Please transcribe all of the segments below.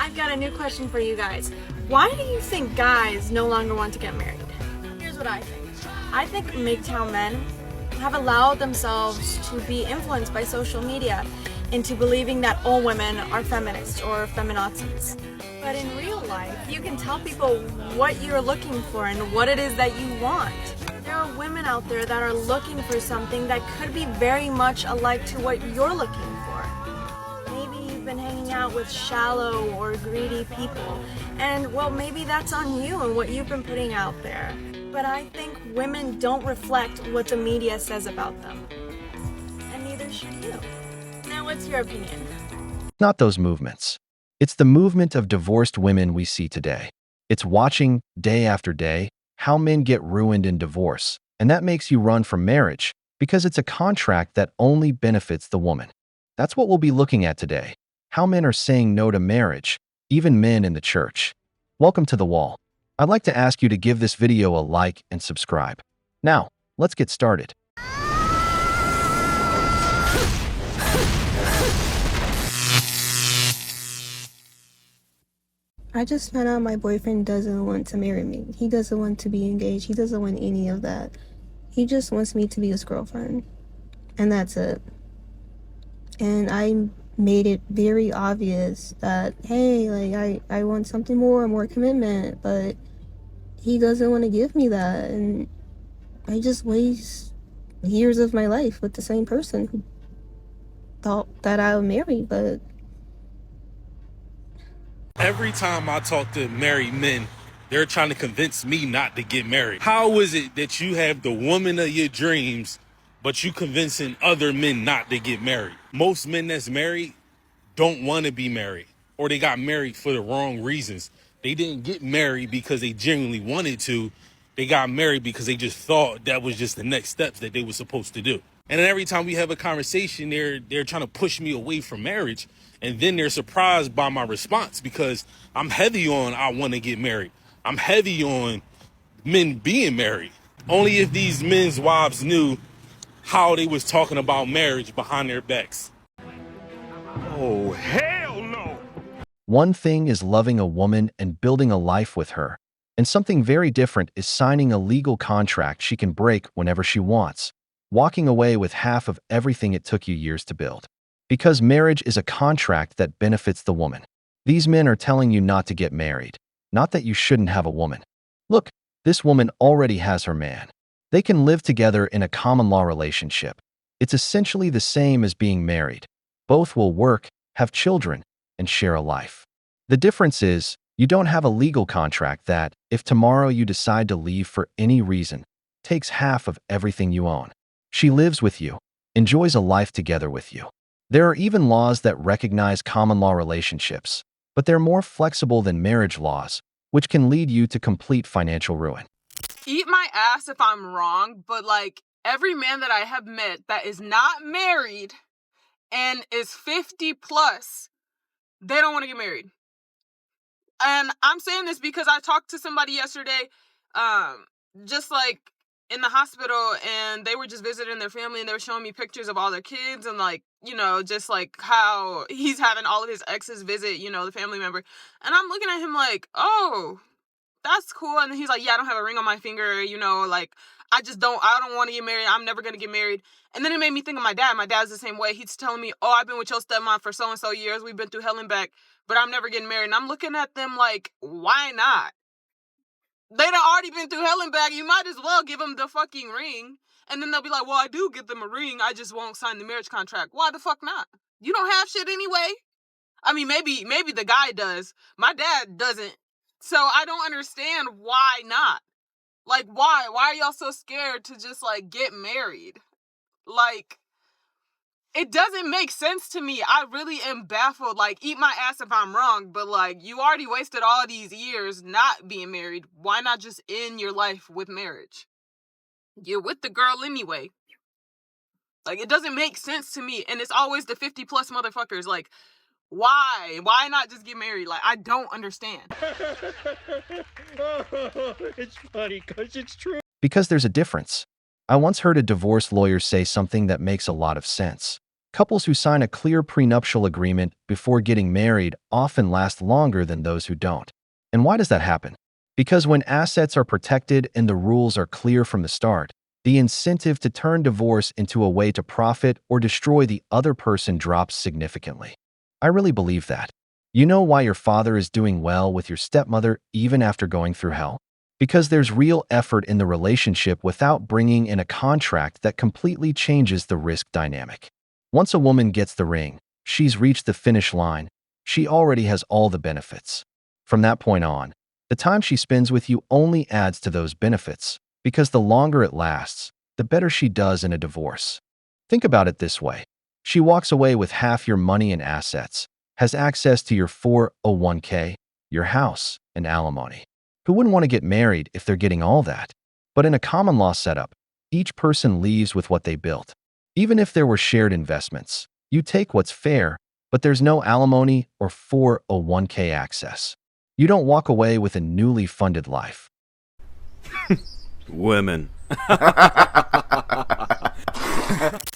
I've got a new question for you guys. Why do you think guys no longer want to get married? Here's what I think. I think MGTOW men have allowed themselves to be influenced by social media into believing that all women are feminists or feminazis. But in real life, you can tell people what you're looking for and what it is that you want. There are women out there that are looking for something that could be very much alike to what you're looking for. Maybe you've been hanging out with shallow or greedy people, and well, maybe that's on you and what you've been putting out there. But I think women don't reflect what the media says about them. And neither should you. Now, what's your opinion? Not those movements. It's the movement of divorced women we see today. It's watching, day after day, how men get ruined in divorce, and that makes you run from marriage because it's a contract that only benefits the woman. That's what we'll be looking at today. How men are saying no to marriage, even men in the church. Welcome to The Wall. I'd like to ask you to give this video a like and subscribe. Now, let's get started. I just found out my boyfriend doesn't want to marry me. He doesn't want to be engaged. He doesn't want any of that. He just wants me to be his girlfriend. And that's it. And I made it very obvious that, hey, like, I want something more commitment, but he doesn't want to give me that. And I just waste years of my life with the same person who thought that I would marry, but every time I talk to married men, they're trying to convince me not to get married. How is it that you have the woman of your dreams, but you convincing other men not to get married? Most men that's married don't want to be married, or they got married for the wrong reasons. They didn't get married because they genuinely wanted to. They got married because they just thought that was just the next steps that they were supposed to do. And then every time we have a conversation, they're trying to push me away from marriage. And then they're surprised by my response because I'm heavy on I want to get married. I'm heavy on men being married. Only if these men's wives knew how they was talking about marriage behind their backs. Oh, hell no! One thing is loving a woman and building a life with her, and something very different is signing a legal contract she can break whenever she wants, walking away with half of everything it took you years to build. Because marriage is a contract that benefits the woman. These men are telling you not to get married, not that you shouldn't have a woman. Look, this woman already has her man. They can live together in a common law relationship. It's essentially the same as being married. Both will work, have children, and share a life. The difference is, you don't have a legal contract that, if tomorrow you decide to leave for any reason, takes half of everything you own. She lives with you, enjoys a life together with you. There are even laws that recognize common law relationships, but they're more flexible than marriage laws, which can lead you to complete financial ruin. Eat my ass if I'm wrong, but like every man that I have met that is not married and is 50 plus, they don't want to get married. And I'm saying this because I talked to somebody yesterday, just like in the hospital, and they were just visiting their family, and they were showing me pictures of all their kids, and like, you know, just like how he's having all of his exes visit, you know, the family member. And I'm looking at him like, oh, that's cool. And he's like, yeah, I don't have a ring on my finger, you know, like, I don't want to get married. I'm never going to get married. And then it made me think of my dad. My dad's the same way. He's telling me, oh, I've been with your stepmom for so-and-so years. We've been through hell and back, but I'm never getting married. And I'm looking at them like, why not? They done already been through hell and back. You might as well give them the fucking ring. And then they'll be like, well, I do give them a ring. I just won't sign the marriage contract. Why the fuck not? You don't have shit anyway. I mean, maybe the guy does. My dad doesn't. So I don't understand why not. Like, why? Why are y'all so scared to just, like, get married? Like, it doesn't make sense to me. I really am baffled. Like, eat my ass if I'm wrong, but, like, you already wasted all these years not being married. Why not just end your life with marriage? You're with the girl anyway. Like, it doesn't make sense to me. And it's always the 50 plus motherfuckers. Like, why? Why not just get married? Like, I don't understand. It's funny because it's true. Because there's a difference. I once heard a divorce lawyer say something that makes a lot of sense. Couples who sign a clear prenuptial agreement before getting married often last longer than those who don't. And why does that happen? Because when assets are protected and the rules are clear from the start, the incentive to turn divorce into a way to profit or destroy the other person drops significantly. I really believe that. You know why your father is doing well with your stepmother even after going through hell? Because there's real effort in the relationship without bringing in a contract that completely changes the risk dynamic. Once a woman gets the ring, she's reached the finish line. She already has all the benefits. From that point on, the time she spends with you only adds to those benefits, because the longer it lasts, the better she does in a divorce. Think about it this way. She walks away with half your money and assets, has access to your 401k, your house, and alimony. Who wouldn't want to get married if they're getting all that? But in a common law setup, each person leaves with what they built. Even if there were shared investments, you take what's fair, but there's no alimony or 401k access. You don't walk away with a newly funded life. Women.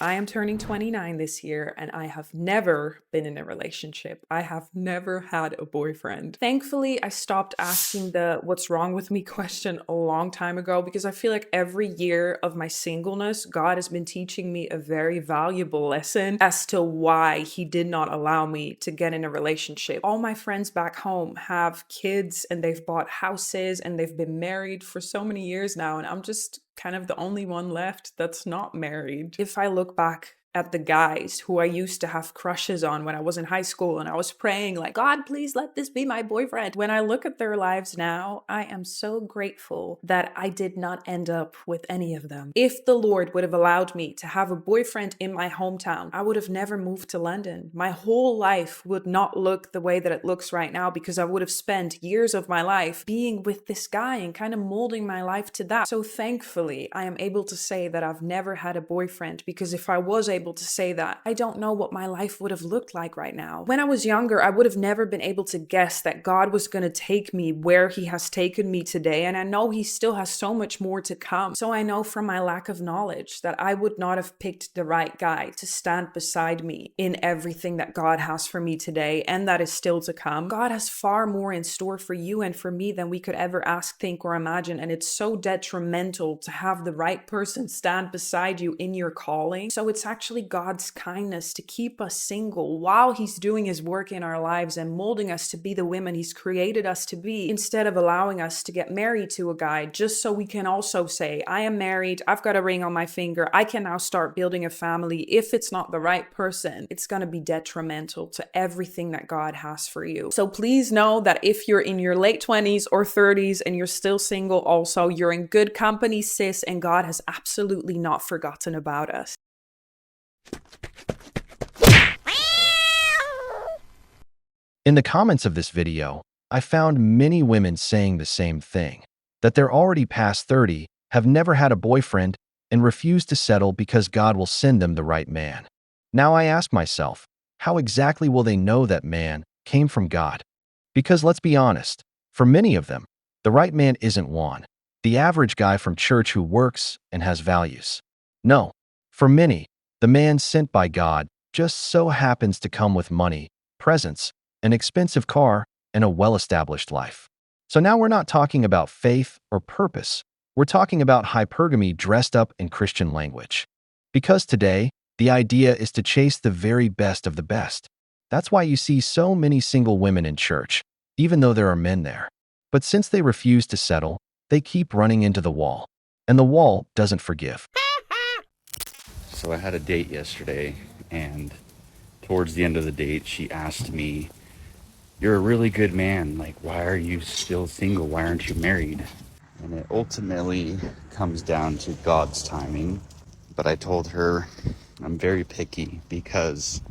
I am turning 29 this year, and I have never been in a relationship. I have never had a boyfriend. Thankfully, I stopped asking the what's wrong with me question a long time ago, because I feel like every year of my singleness, God has been teaching me a very valuable lesson as to why he did not allow me to get in a relationship. All my friends back home have kids and they've bought houses and they've been married for so many years now, and I'm just kind of the only one left that's not married. If I look back at the guys who I used to have crushes on when I was in high school and I was praying like, God, please let this be my boyfriend. When I look at their lives now, I am so grateful that I did not end up with any of them. If the Lord would have allowed me to have a boyfriend in my hometown, I would have never moved to London. My whole life would not look the way that it looks right now, because I would have spent years of my life being with this guy and kind of molding my life to that. So thankfully, I am able to say that I've never had a boyfriend, because if I was able to say that, I don't know what my life would have looked like right now. When I was younger, I would have never been able to guess that God was going to take me where he has taken me today, and I know he still has so much more to come. So I know from my lack of knowledge that I would not have picked the right guy to stand beside me in everything that God has for me today and that is still to come. God has far more in store for you and for me than we could ever ask, think, or imagine, and it's so detrimental to have the right person stand beside you in your calling. So it's actually God's kindness to keep us single while he's doing his work in our lives and molding us to be the women he's created us to be, instead of allowing us to get married to a guy just so we can also say, I am married, I've got a ring on my finger, I can now start building a family. If it's not the right person, it's going to be detrimental to everything that God has for you. So please know that if you're in your late 20s or 30s and you're still single also, you're in good company, sis, and God has absolutely not forgotten about us. In the comments of this video, I found many women saying the same thing, that they're already past 30, have never had a boyfriend, and refuse to settle because God will send them the right man. Now I ask myself, how exactly will they know that man came from God? Because let's be honest, for many of them, the right man isn't one, the average guy from church who works and has values. No, for many, the man sent by God just so happens to come with money, presents, an expensive car, and a well-established life. So now we're not talking about faith or purpose. We're talking about hypergamy dressed up in Christian language. Because today, the idea is to chase the very best of the best. That's why you see so many single women in church, even though there are men there. But since they refuse to settle, they keep running into the wall. And the wall doesn't forgive. So I had a date yesterday, and towards the end of the date, she asked me, you're a really good man. Like, why are you still single? Why aren't you married? And it ultimately comes down to God's timing. But I told her I'm very picky because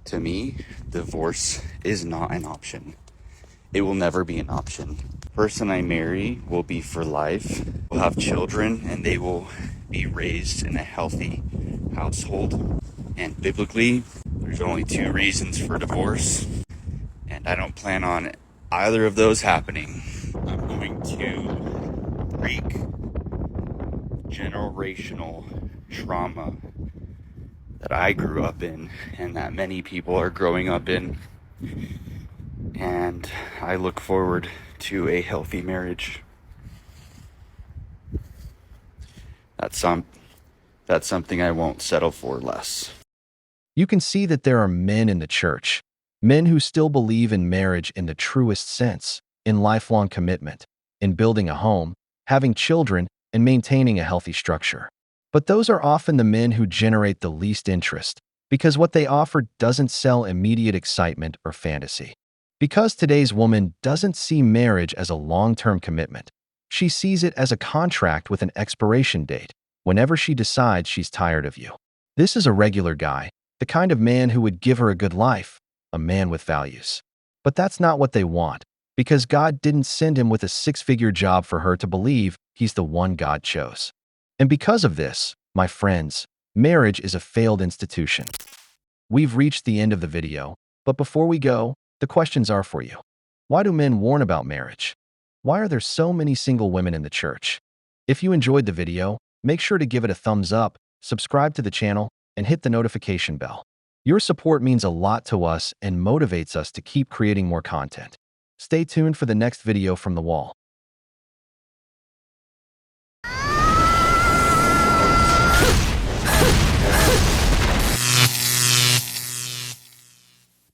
to me, divorce is not an option. It will never be an option. The person I marry will be for life. We'll have children and they will be raised in a healthy household. And biblically, there's only 2 reasons for divorce. And I don't plan on either of those happening. I'm going to wreak generational trauma that I grew up in and that many people are growing up in. And I look forward to a healthy marriage. That's something I won't settle for less. You can see that there are men in the church, men who still believe in marriage in the truest sense, in lifelong commitment, in building a home, having children, and maintaining a healthy structure. But those are often the men who generate the least interest, because what they offer doesn't sell immediate excitement or fantasy. Because today's woman doesn't see marriage as a long-term commitment, she sees it as a contract with an expiration date, whenever she decides she's tired of you. This is a regular guy, the kind of man who would give her a good life, a man with values. But that's not what they want, because God didn't send him with a six-figure job for her to believe he's the one God chose. And because of this, my friends, marriage is a failed institution. We've reached the end of the video, but before we go, the questions are for you. Why do men warn about marriage? Why are there so many single women in the church? If you enjoyed the video, make sure to give it a thumbs up, subscribe to the channel, and hit the notification bell. Your support means a lot to us and motivates us to keep creating more content. Stay tuned for the next video from the wall.